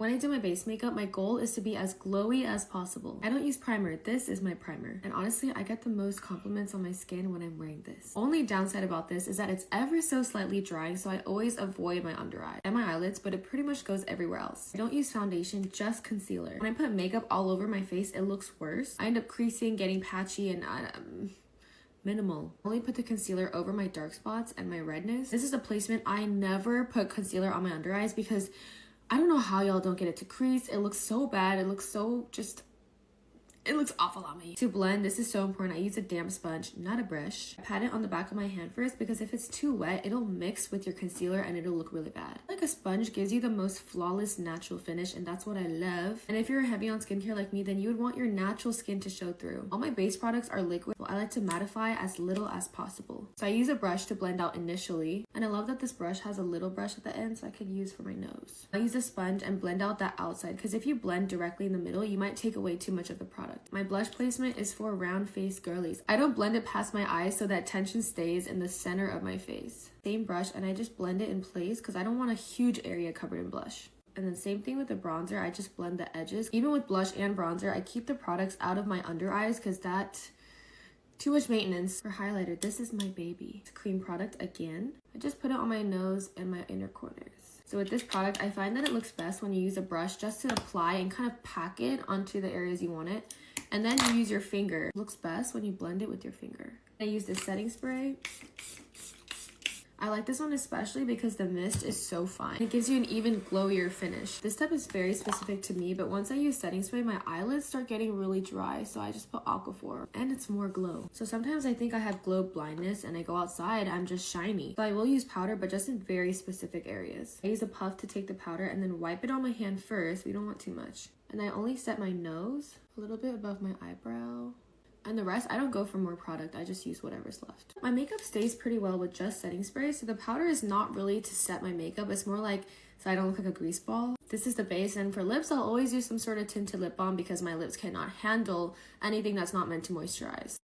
When I do my base makeup, my goal is to be as glowy as possible. I don't use primer. This is my primer. And honestly, I get the most compliments on my skin when I'm wearing this. Only downside about this is that it's ever so slightly drying, so I always avoid my under eye and my eyelids, but it pretty much goes everywhere else. I don't use foundation, just concealer. When I put makeup all over my face, it looks worse. I end up creasing, getting patchy, and minimal. I only put the concealer over my dark spots and my redness. This is a placement. I never put concealer on my under eyes because I don't know how y'all don't get it to crease. It looks so bad. It looks so it looks awful on me. To blend, this is so important. I use a damp sponge, not a brush. I pat it on the back of my hand first because if it's too wet, it'll mix with your concealer and it'll look really bad. Like a sponge gives you the most flawless natural finish, and that's what I love. And if you're heavy on skincare like me, then you would want your natural skin to show through. All my base products are liquid, so I like to mattify as little as possible. So I use a brush to blend out initially, and I love that this brush has a little brush at the end so I could use for my nose. I use a sponge and blend out that outside because if you blend directly in the middle, you might take away too much of the product. My blush placement is for round face girlies. I don't blend it past my eyes so that tension stays in the center of my face. Same brush, and I just blend it in place because I don't want a huge area covered in blush. And then same thing with the bronzer, I just blend the edges. Even with blush and bronzer, I keep the products out of my under eyes because that's too much maintenance. For highlighter, this is my baby. It's a cream product again. I just put it on my nose and my inner corners. So with this product, I find that it looks best when you use a brush just to apply and kind of pack it onto the areas you want it. And then you use your finger. It looks best when you blend it with your finger. I use this setting spray. I like this one especially because the mist is so fine. It gives you an even glowier finish. This step is very specific to me, but once I use setting spray, my eyelids start getting really dry, so I just put Aquaphor, and it's more glow. So sometimes I think I have glow blindness and I go outside, I'm just shiny. So I will use powder, but just in very specific areas. I use a puff to take the powder and then wipe it on my hand first. We don't want too much. And I only set my nose a little bit above my eyebrow. And the rest, I don't go for more product. I just use whatever's left. My makeup stays pretty well with just setting spray. So the powder is not really to set my makeup. It's more like so I don't look like a grease ball. This is the base. And for lips, I'll always use some sort of tinted lip balm because my lips cannot handle anything that's not meant to moisturize.